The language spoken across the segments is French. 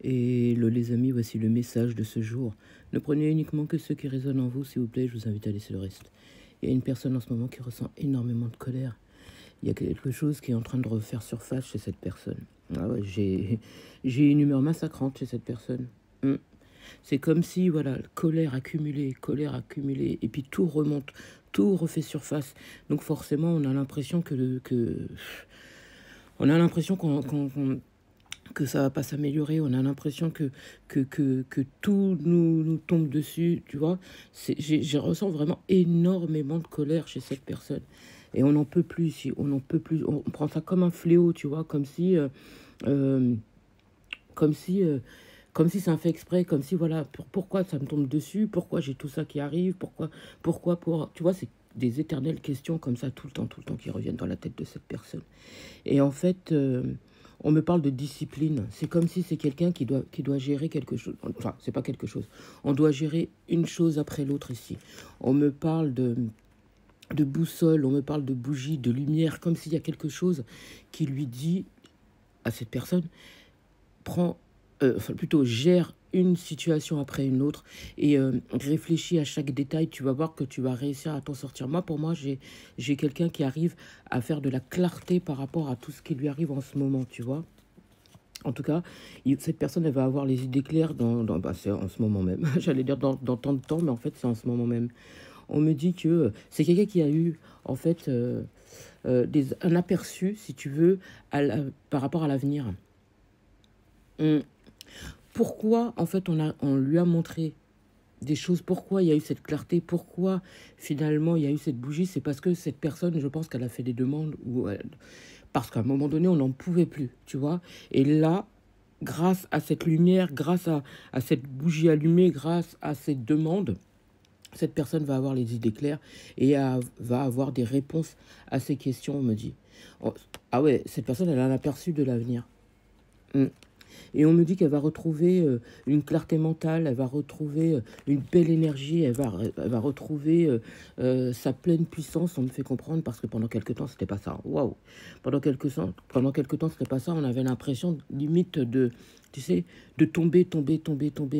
Et les amis, voici le message de ce jour. Ne prenez uniquement que ce qui résonne en vous, s'il vous plaît, je vous invite à laisser le reste. Il y a une personne en ce moment qui ressent énormément de colère. Il y a quelque chose qui est en train de refaire surface chez cette personne. Ah ouais, j'ai une humeur massacrante chez cette personne. C'est comme si, voilà, colère accumulée, et puis tout remonte, tout refait surface. Donc forcément, on a l'impression on a l'impression que ça va pas s'améliorer. On a l'impression que tout nous tombe dessus, tu vois. Je ressens vraiment énormément de colère chez cette personne. Et on n'en peut plus ici, on n'en peut plus. On prend ça comme un fléau, tu vois, euh, comme si, euh, comme si c'est un fait exprès, comme si, voilà, pourquoi ça me tombe dessus, pourquoi j'ai tout ça qui arrive, tu vois, c'est des éternelles questions comme ça, tout le temps, qui reviennent dans la tête de cette personne. Et en fait, on me parle de discipline. C'est comme si c'est quelqu'un qui doit gérer quelque chose. Enfin, c'est pas quelque chose. On doit gérer une chose après l'autre ici. On me parle de boussole, on me parle de bougie, de lumière, comme s'il y a quelque chose qui lui dit à cette personne, enfin plutôt gère une situation après une autre et réfléchis à chaque détail, tu vas voir que tu vas réussir à t'en sortir. Moi, pour moi, j'ai quelqu'un qui arrive à faire de la clarté par rapport à tout ce qui lui arrive en ce moment, tu vois. En tout cas, cette personne, elle va avoir les idées claires c'est en ce moment même. J'allais dire dans tant de temps, mais en fait, c'est en ce moment même. On me dit que c'est quelqu'un qui a eu, en fait, un aperçu, si tu veux, par rapport à l'avenir. Pourquoi, en fait, on lui a montré des choses, pourquoi il y a eu cette clarté, pourquoi finalement il y a eu cette bougie, c'est parce que cette personne, je pense qu'elle a fait des demandes, parce qu'à un moment donné, on n'en pouvait plus, tu vois. Et là, grâce à cette lumière, grâce à cette bougie allumée, grâce à cette demande, cette personne va avoir les idées claires et va avoir des réponses à ces questions, on me dit. Oh, ah ouais, cette personne, elle a un aperçu de l'avenir. Et on me dit qu'elle va retrouver une clarté mentale, elle va retrouver une belle énergie, elle va retrouver sa pleine puissance. On me fait comprendre parce que pendant quelques temps, c'était pas ça. Waouh! Pendant quelques temps, c'était pas ça. On avait l'impression limite tu sais, de tomber.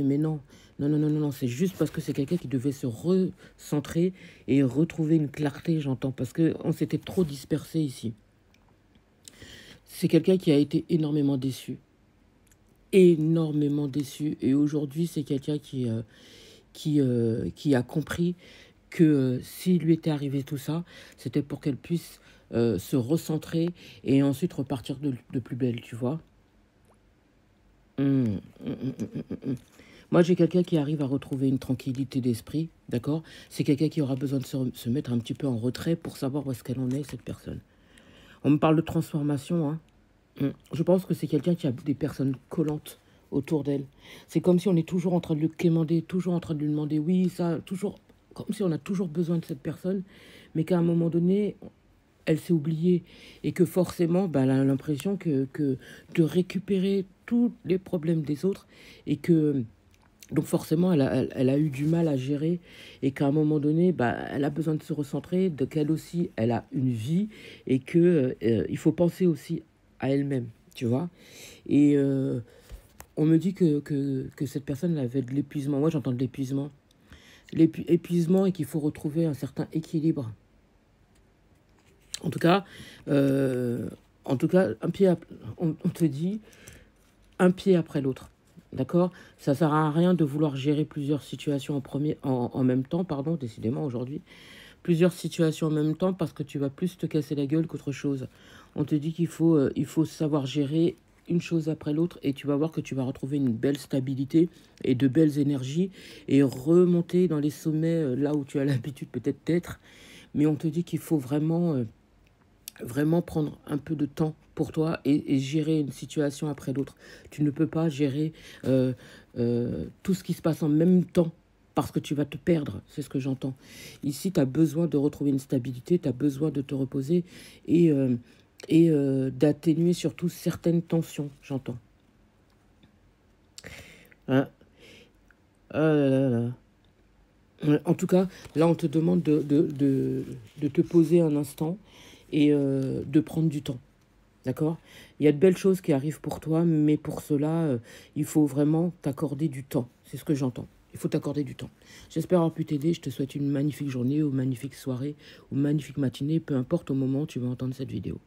Mais non, non. C'est juste parce que c'est quelqu'un qui devait se recentrer et retrouver une clarté, j'entends, parce qu'on s'était trop dispersé ici. C'est quelqu'un qui a été énormément déçu. Et aujourd'hui c'est quelqu'un qui a compris que s'il lui était arrivé tout ça, c'était pour qu'elle puisse se recentrer et ensuite repartir de plus belle, tu vois. Moi, j'ai quelqu'un qui arrive à retrouver une tranquillité d'esprit, d'accord. C'est quelqu'un qui aura besoin de se mettre un petit peu en retrait pour savoir où est-ce qu'elle en est, cette personne. On me parle de transformation, hein. Je pense que c'est quelqu'un qui a des personnes collantes autour d'elle. C'est comme si on est toujours en train de le quémander, toujours en train de lui demander oui, ça, toujours, comme si on a toujours besoin de cette personne, mais qu'à un moment donné, elle s'est oubliée et que forcément, elle a l'impression que de récupérer tous les problèmes des autres et que donc forcément, elle a eu du mal à gérer et qu'à un moment donné, elle a besoin de se recentrer, de qu'elle aussi, elle a une vie et que il faut penser aussi à elle-même, tu vois. Et on me dit que cette personne elle avait de l'épuisement. Moi, j'entends de l'épuisement. L'épuisement et qu'il faut retrouver un certain équilibre. En tout cas, on te dit un pied après l'autre. D'accord. Ça sert à rien de vouloir gérer plusieurs situations en même temps, pardon, décidément aujourd'hui. Plusieurs situations en même temps parce que tu vas plus te casser la gueule qu'autre chose. On te dit il faut savoir gérer une chose après l'autre et tu vas voir que tu vas retrouver une belle stabilité et de belles énergies et remonter dans les sommets là où tu as l'habitude peut-être d'être. Mais on te dit qu'il faut vraiment prendre un peu de temps pour toi et gérer une situation après l'autre. Tu ne peux pas gérer tout ce qui se passe en même temps parce que tu vas te perdre, c'est ce que j'entends. Ici, tu as besoin de retrouver une stabilité, tu as besoin de te reposer et, d'atténuer surtout certaines tensions, j'entends. Hein. Ah là là là. En tout cas, là, on te demande de te poser un instant et de prendre du temps. D'accord? Il y a de belles choses qui arrivent pour toi, mais pour cela, il faut vraiment t'accorder du temps. C'est ce que j'entends. Il faut t'accorder du temps. J'espère avoir pu t'aider. Je te souhaite une magnifique journée ou magnifique soirée ou magnifique matinée, peu importe au moment où tu vas entendre cette vidéo.